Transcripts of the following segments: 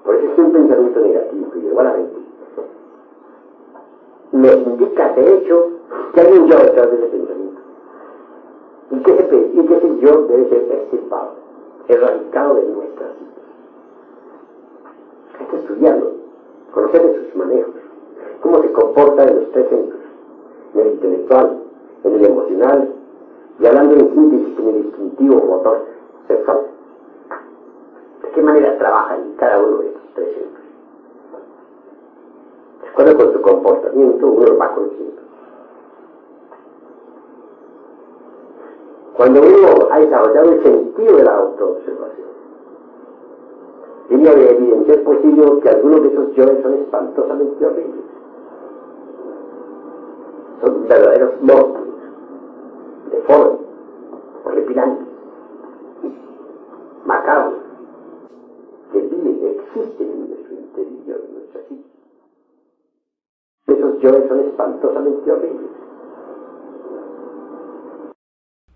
Por eso es que un pensamiento negativo que llegó a la mente me indica de hecho que hay un yo detrás de ese pensamiento y que ese yo debe ser extirpado, erradicado de nuestra psique. Hay que estudiarlo, conocer de sus manejos, cómo se comporta en los tres centros, en el intelectual, en el emocional y hablando en síntesis en el instintivo motor sexual. ¿De qué manera trabaja en cada uno de estos tres centros? De acuerdo con su comportamiento uno lo va conociendo. Cuando uno ha desarrollado el sentido de la autoobservación, tiene de evidenciar posible que algunos de esos yoes son espantosamente horribles. Son verdaderos monstruos, deformes, horripilantes, macabros, que viven, existen en nuestro interior, en nuestra psique. Esos yoes son espantosamente horribles.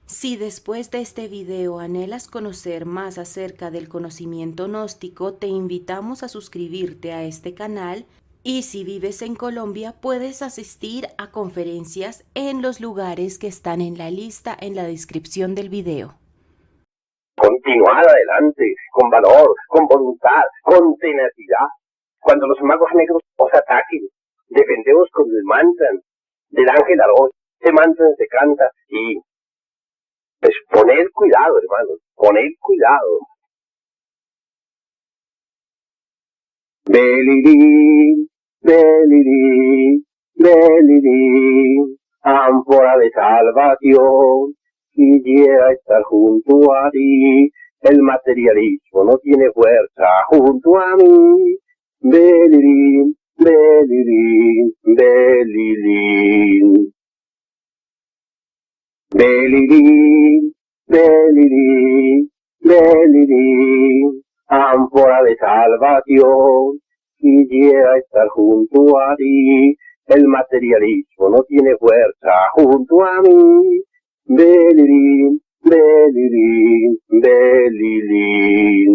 Si después de este video anhelas conocer más acerca del conocimiento gnóstico, te invitamos a suscribirte a este canal y si vives en Colombia puedes asistir a conferencias en los lugares que están en la lista en la descripción del video. Continuar adelante, con valor, con voluntad, con tenacidad. Cuando los magos negros os ataquen, defendeos con el mantra del ángel Aroz. Ese mantra se canta y pues poned cuidado, hermanos, poned cuidado. Beliri, beliri, beliri, ánfora de salvación, quisiera estar junto a ti. El materialismo no tiene fuerza junto a mí. Beliri, beliri, beliri. Beliri, beliri, beliri, ánfora de salvación, quisiera estar junto a ti. El materialismo no tiene fuerza junto a mí. Beliri, beliri, beliri.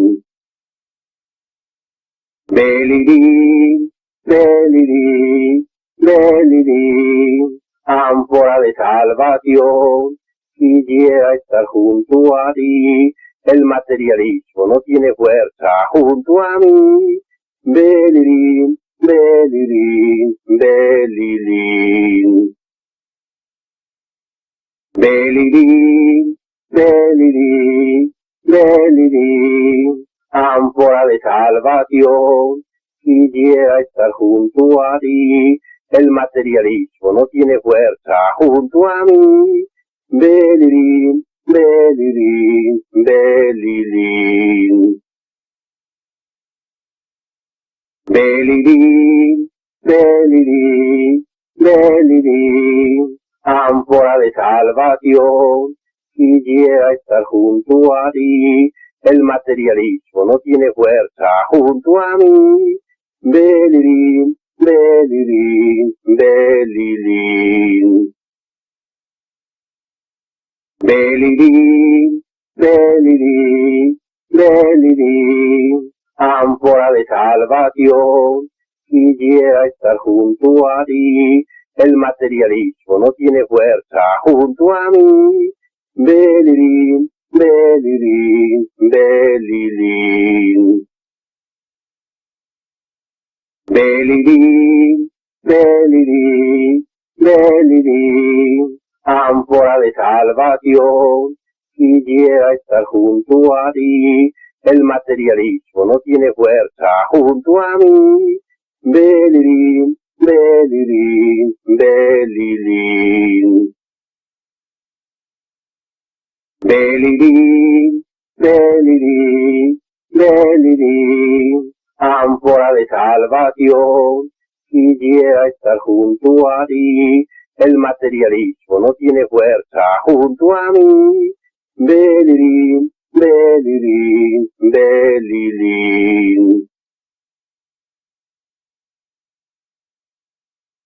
Beliri, beliri, beliri, ánfora de salvación, quisiera estar junto a ti. El materialismo no tiene fuerza junto a mí. Beliri, beliri, beliri. Beliri, beliri, beliri, ánfora de salvación, quisiera estar junto a ti. El materialismo no tiene fuerza junto a mí. Beliri, beliri, beliri. Beliri, beliri, beliri, ánfora de salvación, quisiera estar junto a ti. El materialismo no tiene fuerza junto a mí. Beliri, beliri, beliri. Beliri, beliri, beliri, ánfora de salvación, quisiera estar junto a ti. El materialismo no tiene fuerza junto a mí. Beliri, beliri, beliri. Beliri, beliri, beliri, ánfora de salvación, quisiera estar junto a ti. El materialismo no tiene fuerza junto a mí. Beliri, beliri, beliri. Beliri, beliri, beliri, ánfora de salvación, quisiera estar junto a ti. El materialismo no tiene fuerza junto a mí. Beliri, beliri, beliri.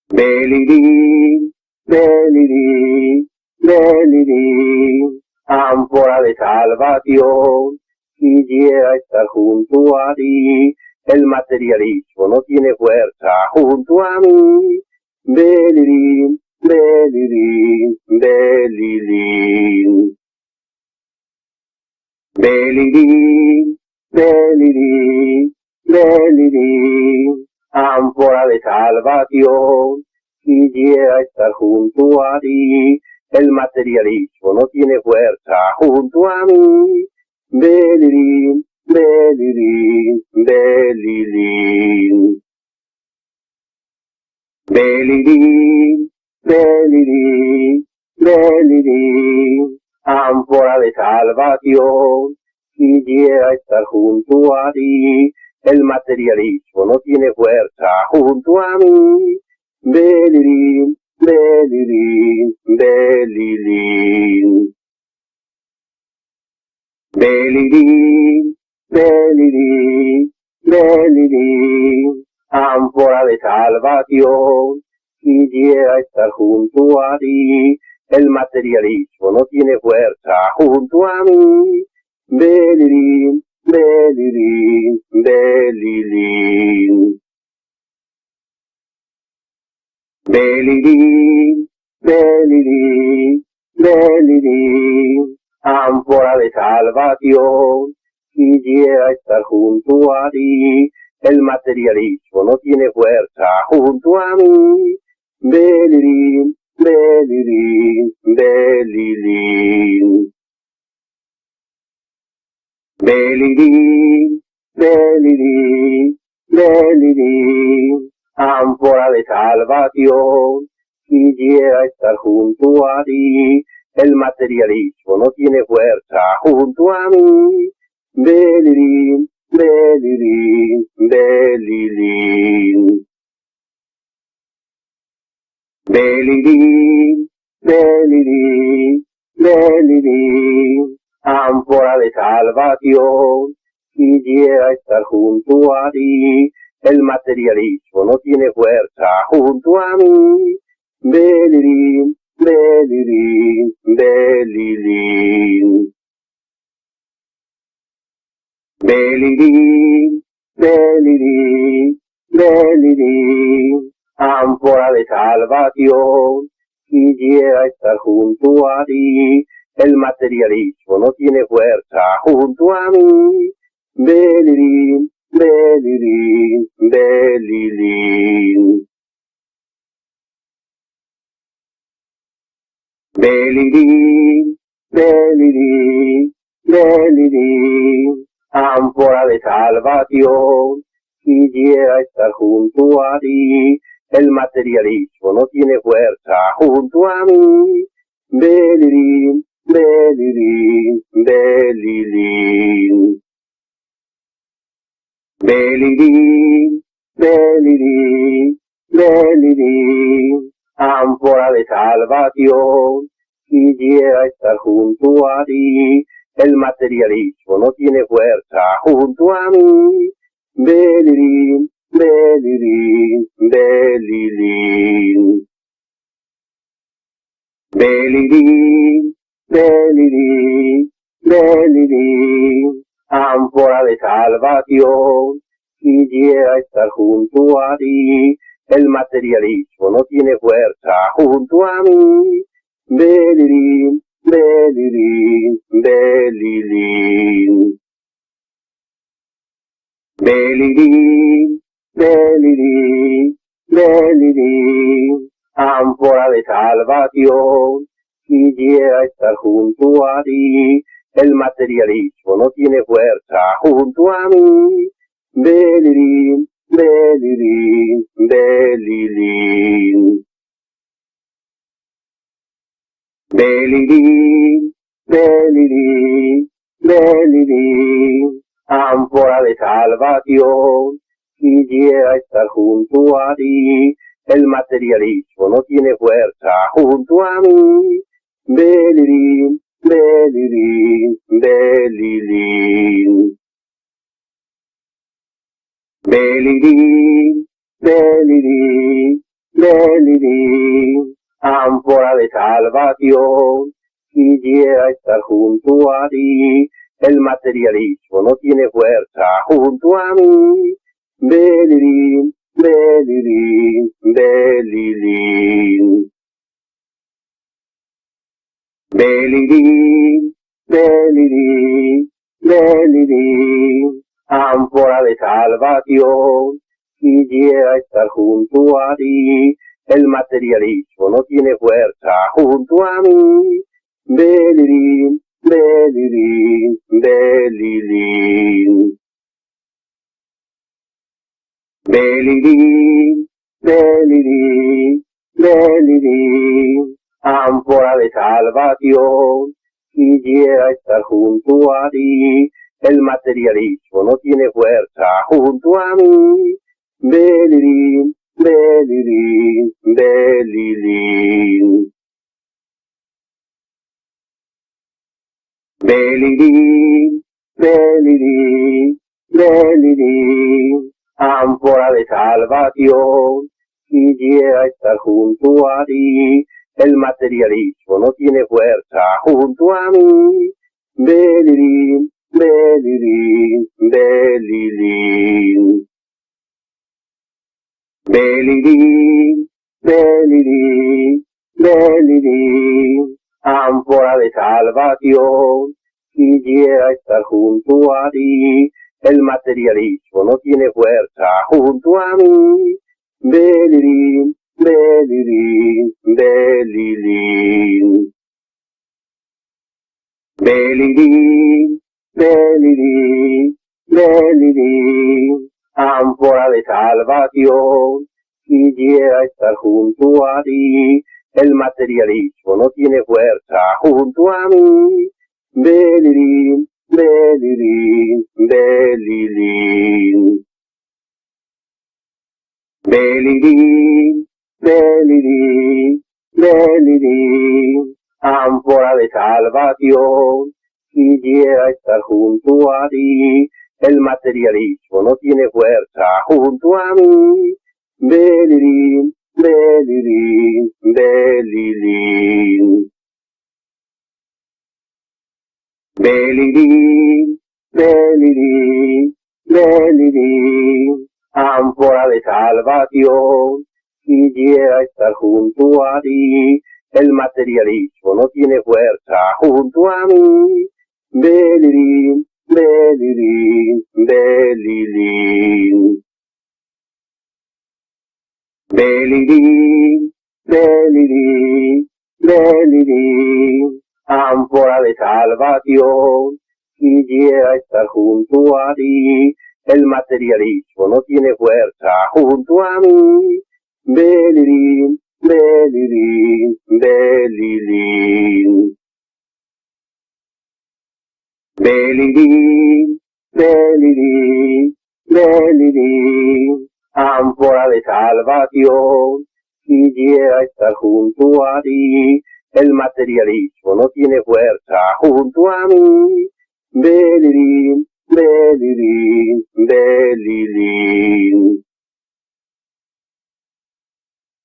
Beliri, beliri, beliri, ánfora de salvación, quisiera estar junto a ti. El materialismo no tiene fuerza junto a mí. Belilín, belilín, belilín. Belilín, belilín, belilín. Ánfora de salvación, quisiera estar junto a ti. El materialismo no tiene fuerza junto a mí. Belilín, belilín, belilín. Belilín, belilín, belilín. Ánfora de salvación, quisiera estar junto a ti. El materialismo no tiene fuerza junto a mí. Belilín, belilín, belilín. Belilín, belilín, belilín. Ánfora de salvación, quisiera estar junto a ti. El materialismo no tiene fuerza junto a mí. Belilín, belilín, belilín. Belilín, belilín, belilín. Ánfora de salvación, quisiera estar junto a ti. El materialismo no tiene fuerza junto a mí. Belilín, belilín, belilín. Belilín, belilín, belilín. Ánfora de salvación, quisiera estar junto a ti. El materialismo no tiene fuerza junto a mí. Belilín, belilín, belilín. Belilín, belilín, belilín. Ánfora de salvación, quisiera estar junto a ti. El materialismo no tiene fuerza junto a mí. Belilín, belilín, belilín. Belilín, belilín, belilín. Ánfora de salvación, quisiera estar junto a ti. El materialismo no tiene fuerza junto a mí. Belilín, belilín, belilín. Belilín, belilín, belilín. Ánfora de salvación, quisiera estar junto a ti. El materialismo no tiene fuerza junto a mí. Belilín, belilín, belilín. Belilín, belilín, belilín. Ánfora de salvación, quisiera estar junto a ti. El materialismo no tiene fuerza junto a mí. Belilín, belilín, belilín. Belilín, belilín, belilín. Ánfora de salvación, quisiera estar junto a ti. El materialismo no tiene fuerza junto a mí. Belilín, belilín, belilín. Belilín, belilín, belilín. Ánfora de salvación, quisiera estar junto a ti. El materialismo no tiene fuerza junto a mí. Belilín, belilín, belilín. Belilín, belilín, belilín. Ánfora de salvación, quisiera estar junto a ti. El materialismo no tiene fuerza junto a mí. Belilín, belilín, belilín. Belilín, belilín, belilín. Ánfora de salvación, quisiera estar junto a ti. El materialismo no tiene fuerza junto a mí. Belirín, belirín, belirín. Belirín, belirín, belirín, ánfora de salvación, quisiera estar junto a ti, el materialismo no tiene fuerza junto a mí. Belirín, belirín, belirín. Belirín, belirín, belirín, ánfora de salvación, quisiera estar junto a ti, el materialismo no tiene fuerza junto a mí. Belirín, belirín, belirín. Belirín, belirín, belirín, ánfora de salvación, quisiera estar junto a ti, el materialismo no tiene fuerza junto a mí. Belirín, belirín, belirín. Belirín, belirín, belirín, ánfora de salvación, quisiera estar junto a ti, el materialismo no tiene fuerza junto a mí. Belirín, belirín, belirín. Belirín, belirín, belirín, ánfora de salvación, quisiera estar junto a ti, el materialismo no tiene fuerza junto a mí. Belirín, belirín, belirín. Belirín, belirín, belirín, ánfora de salvación, quisiera estar junto a ti, el materialismo no tiene fuerza junto a mí. Belirín, belirín, belirín. Belirín, belirín, belirín, ánfora de salvación, quisiera estar junto a ti, el materialismo no tiene fuerza junto a mí. Belirín, belirín, belirín. Belirín, belirín, belirín, ánfora de salvación, quisiera estar junto a ti, el materialismo no tiene fuerza junto a mí. Belirín, belirín, belirín. Belirín, belirín, belirín, ánfora de salvación, quisiera estar junto a ti, el materialismo no tiene fuerza junto a mí. Belirín, belirín, belirín.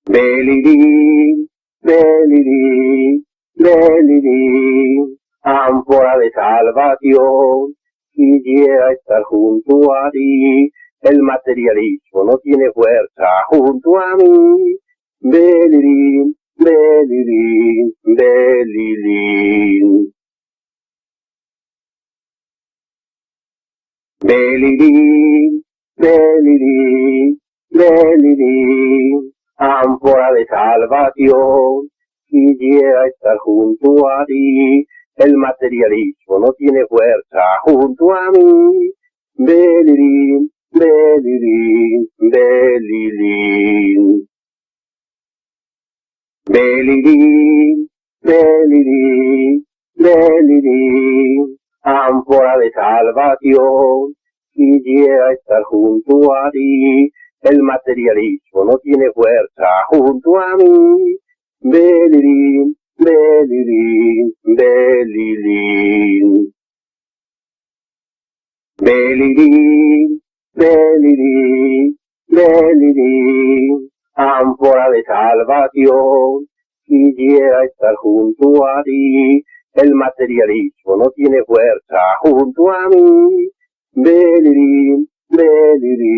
Belirín, belirín, belirín, ánfora de salvación, quisiera estar junto a ti, el materialismo no tiene fuerza junto a mí. Belirín, belirín, belirín. Belirín, belirín, belirín, ánfora de salvación, quisiera estar junto a ti, el materialismo no tiene fuerza junto a mí. Belirín, belirín, belirín. Belirín, belirín, belirín, ánfora de salvación, quisiera estar junto a ti, el materialismo no tiene fuerza junto a mí. Belirín, belirín, belirín. Belirín, belirín, belirín, ánfora de salvación, quisiera estar junto a ti, el materialismo no tiene fuerza junto a mí. Belirín, belirín.